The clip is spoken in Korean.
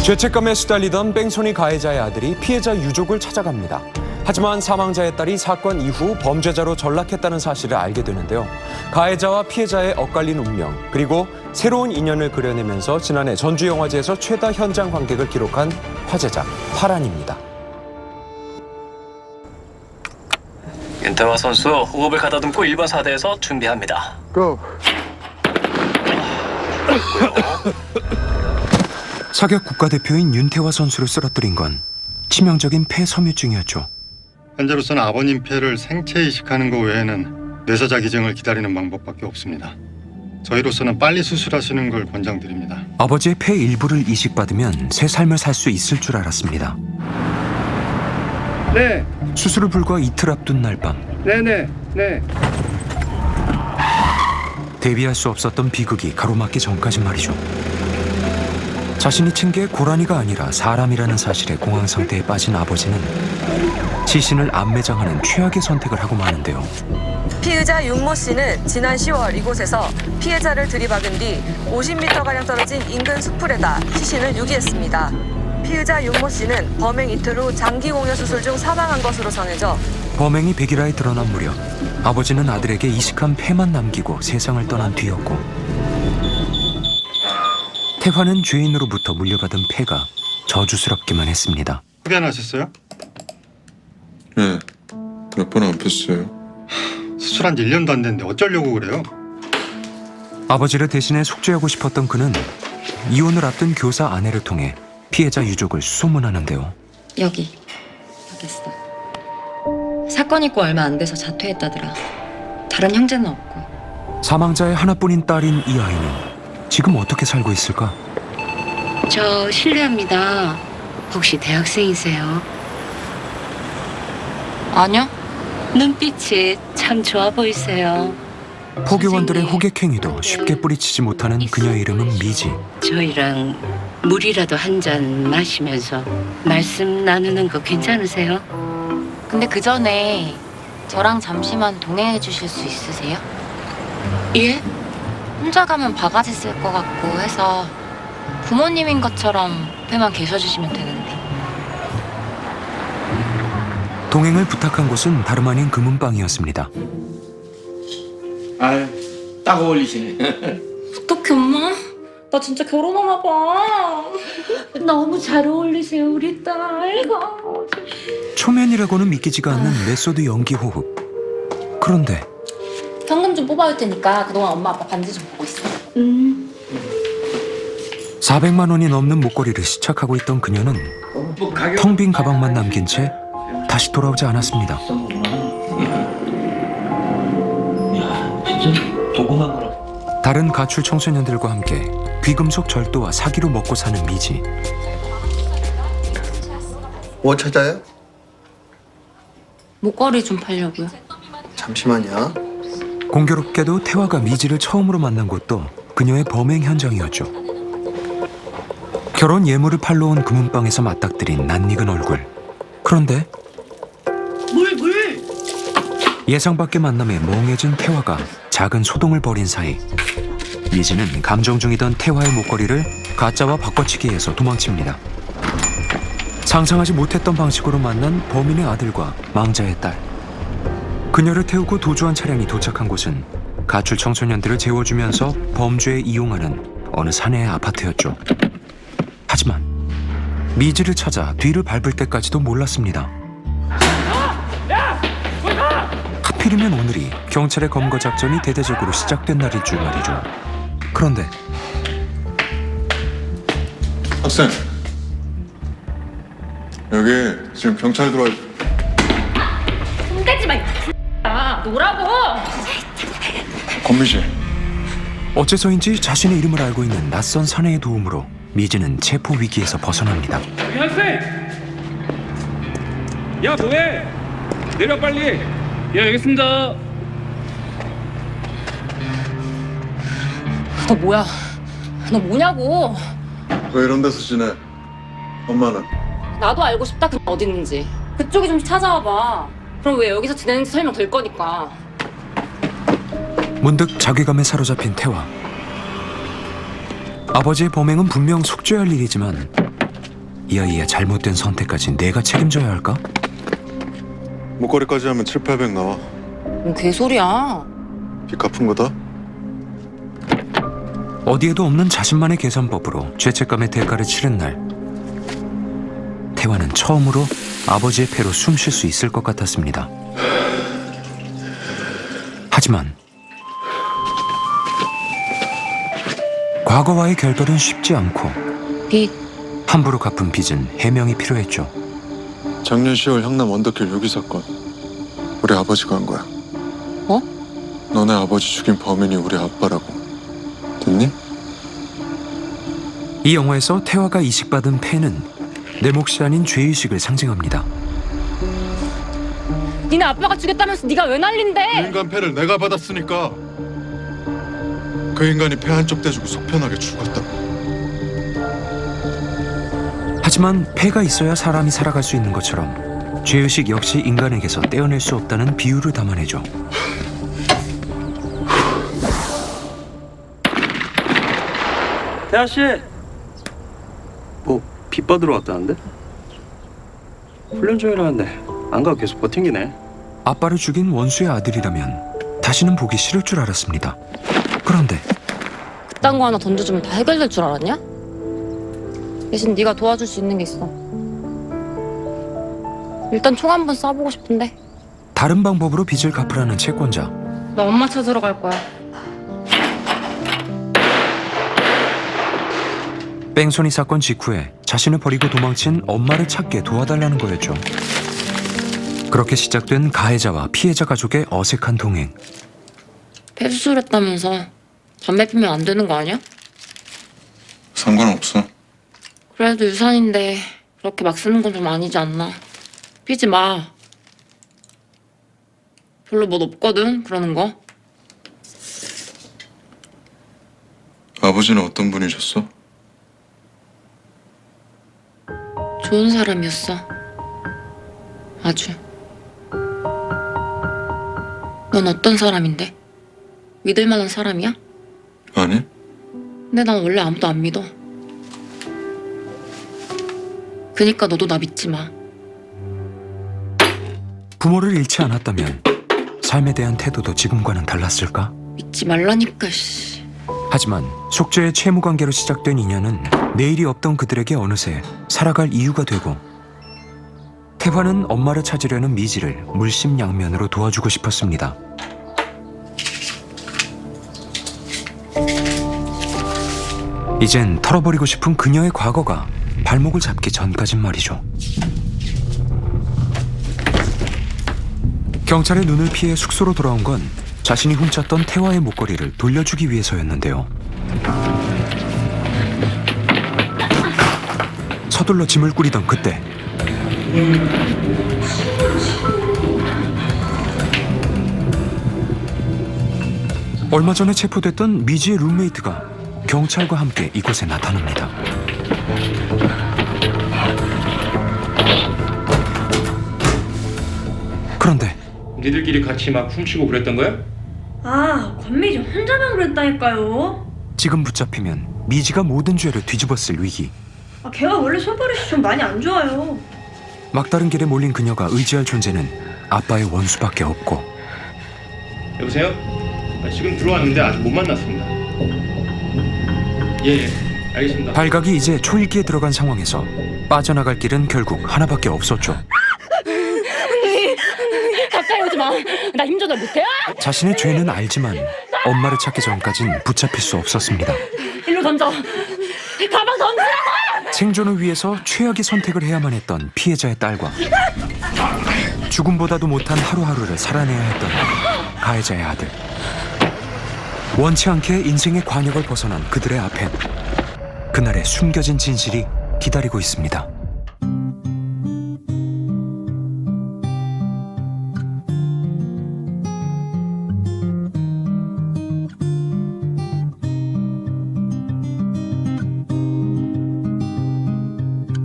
죄책감에 시달리던 뺑소니 가해자의 아들이 피해자 유족을 찾아갑니다. 하지만 사망자의 딸이 사건 이후 범죄자로 전락했다는 사실을 알게 되는데요. 가해자와 피해자의 엇갈린 운명, 그리고 새로운 인연을 그려내면서 지난해 전주영화제에서 최다 현장 관객을 기록한 화제작 파란입니다. 윤태화 선수 호흡을 가다듬고 1번 사대에서 준비합니다. 고! 사격 국가대표인 윤태화 선수를 쓰러뜨린 건 치명적인 폐섬유증이었죠. 현재로서는 아버님 폐를 생체 이식하는 것 외에는 뇌사자 기증을 기다리는 방법밖에 없습니다. 저희로서는 빨리 수술하시는 걸 권장드립니다. 아버지의 폐 일부를 이식받으면 새 삶을 살 수 있을 줄 알았습니다. 네, 수술을 불과 이틀 앞둔 날 밤, 네. 대비할 수 없었던 비극이 가로막기 전까지 말이죠. 자신이 친 게 고라니가 아니라 사람이라는 사실에 공황 상태에 빠진 아버지는 시신을 안매장하는 최악의 선택을 하고 마는데요. 피의자 윤모 씨는 지난 10월 이곳에서 피해자를 들이박은 뒤 50m가량 떨어진 인근 수풀에다 시신을 유기했습니다. 피의자 윤모 씨는 범행 이틀 후 장기공여 수술 중 사망한 것으로 전해져 범행이 백일화에 드러난 무렵 아버지는 아들에게 이식한 폐만 남기고 세상을 떠난 뒤였고, 태화는 죄인으로부터 물려받은 폐가 저주스럽기만 했습니다. 흡연하셨어요? 네, 몇 번 안 폈어요. 수술한 지 1년도 안 됐는데 어쩌려고 그래요? 아버지를 대신해 속죄하고 싶었던 그는 이혼을 앞둔 교사 아내를 통해 피해자 유족을 수소문하는데요. 여기 있어. 사건 있고 얼마 안 돼서 자퇴했다더라. 다른 형제는 없고. 사망자의 하나뿐인 딸인 이 아이는 지금 어떻게 살고 있을까? 저 실례합니다. 혹시 대학생이세요? 아니요. 눈빛이 참 좋아 보이세요. 포교원들의 선생님, 호객행위도 쉽게 뿌리치지 못하는 그녀의 이름은 미지. 저희랑 물이라도 한 잔 마시면서 말씀 나누는 거 괜찮으세요? 근데 그 전에 저랑 잠시만 동행해 주실 수 있으세요? 예? 혼자 가면 바가지 쓸 것 같고 해서 부모님인 것처럼 옆에만 계셔주시면 되는데. 동행을 부탁한 곳은 다름 아닌 금은방이었습니다. 아유, 딱 어울리시네. 어떡해 엄마? 나 진짜 결혼하나 봐. 너무 잘 어울리세요, 우리 딸. 초면이라고는 믿기지가 않는 메소드 연기 호흡. 그런데 현금 좀 뽑아올 테니까 그동안 엄마 아빠 반지 좀 보고 있어. 400만 원이 넘는 목걸이를 시착하고 있던 그녀는 텅 빈 가방만 남긴 채 다시 돌아오지 않았습니다. 야, 진짜 도구만 걸어. 다른 가출 청소년들과 함께 귀금속 절도와 사기로 먹고 사는 미지. 뭐 찾아요? 목걸이 좀 팔려고요. 잠시만요. 공교롭게도 태화가 미지를 처음으로 만난 곳도 그녀의 범행 현장이었죠. 결혼 예물을 팔러 온 금은방에서 맞닥뜨린 낯익은 얼굴. 그런데 물! 예상 밖의 만남에 멍해진 태화가 작은 소동을 벌인 사이 미지는 감정 중이던 태화의 목걸이를 가짜와 바꿔치기해서 도망칩니다. 상상하지 못했던 방식으로 만난 범인의 아들과 망자의 딸. 그녀를 태우고 도주한 차량이 도착한 곳은 가출 청소년들을 재워주면서 범죄에 이용하는 어느 사내의 아파트였죠. 하지만 미지를 찾아 뒤를 밟을 때까지도 몰랐습니다. 하필이면 오늘이 경찰의 검거 작전이 대대적으로 시작된 날일 줄 말이죠. 그런데 학생, 여기 지금 경찰 들어와. 손대지 마. 야, 노라고. 권미지, 어째서인지 자신의 이름을 알고 있는 낯선 사내의 도움으로 미지는 체포 위기에서 벗어납니다. 이 학생! 야, 뭐해? 내려 빨리. 예, 알겠습니다. 너 뭐야? 너 뭐냐고? 왜 이런 데서 지내? 엄마는? 나도 알고 싶다. 그 어디 있는지. 그쪽이 좀 찾아와봐. 그럼 왜 여기서 지내는지 설명될 거니까. 문득 자괴감에 사로잡힌 태화. 아버지의 범행은 분명 속죄할 일이지만 이아이의 잘못된 선택까지 내가 책임져야 할까? 목걸이까지 하면 7, 800 나와. 뭔 개소리야. 빚 갚은 거다? 어디에도 없는 자신만의 계산법으로 죄책감의 대가를 치른 날, 태화는 처음으로 아버지의 패로 숨 쉴 수 있을 것 같았습니다. 하지만 과거와의 결별은 쉽지 않고 빚. 함부로 갚은 빚은 해명이 필요했죠. 작년 10월 향남 언더킬 유기 사건. 우리 아버지가 한 거야. 뭐? 너네 아버지 죽인 범인이 우리 아빠라고. 됐니? 이 영화에서 태화가 이식받은 패는 내 몫이 아닌 죄의식을 상징합니다. 니네 아빠가 죽였다면서 네가 왜 그 난린데? 인간 패를 내가 받았으니까. 그 인간이 패 한쪽 대주고 속편하게 죽었다. 하지만 패가 있어야 사람이 살아갈 수 있는 것처럼 죄의식 역시 인간에게서 떼어낼 수 없다는 비유를 담아내죠. 태아 씨, 뭐 빚 받으러 왔다는데? 훈련 중이라는데 안 가고 계속 버팅기네. 아빠를 죽인 원수의 아들이라면 다시는 보기 싫을 줄 알았습니다. 그런데 그딴 거 하나 던져주면 다 해결될 줄 알았냐? 대신 네가 도와줄 수 있는 게 있어. 일단 총 한 번 쏴보고 싶은데. 다른 방법으로 빚을 갚으라는 채권자. 나 엄마 찾으러 갈 거야. 뺑소니 사건 직후에 자신을 버리고 도망친 엄마를 찾게 도와달라는 거였죠. 그렇게 시작된 가해자와 피해자 가족의 어색한 동행. 폐수술했다면서 담배 피면 안 되는 거 아니야? 상관없어. 그래도 유산인데 그렇게 막 쓰는 건 좀 아니지 않나? 피지 마. 별로 멋 없거든 그러는 거. 아버지는 어떤 분이셨어? 좋은 사람이었어. 아주. 넌 어떤 사람인데? 믿을 만한 사람이야? 아니? 근데 난 원래 아무도 안 믿어. 그니까 너도 나 믿지 마. 부모를 잃지 않았다면 삶에 대한 태도도 지금과는 달랐을까? 믿지 말라니까 씨. 하지만 속죄의 채무관계로 시작된 인연은 내일이 없던 그들에게 어느새 살아갈 이유가 되고, 태화는 엄마를 찾으려는 미지를 물심양면으로 도와주고 싶었습니다. 이젠 털어버리고 싶은 그녀의 과거가 발목을 잡기 전까진 말이죠. 경찰의 눈을 피해 숙소로 돌아온 건 자신이 훔쳤던 태화의 목걸이를 돌려주기 위해서였는데요. 서둘러 짐을 꾸리던 그때 얼마 전에 체포됐던 미지의 룸메이트가 경찰과 함께 이곳에 나타납니다. 그런데 니들끼리 같이 막 훔치고 그랬던 거야? 아, 권미지 혼자만 그랬다니까요. 지금 붙잡히면 미지가 모든 죄를 뒤집었을 위기. 아, 걔가 원래 손버릇이 좀 많이 안 좋아요. 막다른 길에 몰린 그녀가 의지할 존재는 아빠의 원수밖에 없고. 여보세요? 지금 들어왔는데 아직 못 만났습니다. 예, 알겠습니다. 발각이 이제 초일기에 들어간 상황에서 빠져나갈 길은 결국 하나밖에 없었죠. 가까이 오지 마. 나 힘 조절 못해? 자신의 죄는 알지만 엄마를 찾기 전까진 붙잡힐 수 없었습니다. 일로 던져. 가방 던지라고! 생존을 위해서 최악의 선택을 해야만 했던 피해자의 딸과 죽음보다도 못한 하루하루를 살아내야 했던 가해자의 아들. 원치 않게 인생의 관역을 벗어난 그들의 앞엔 그날의 숨겨진 진실이 기다리고 있습니다.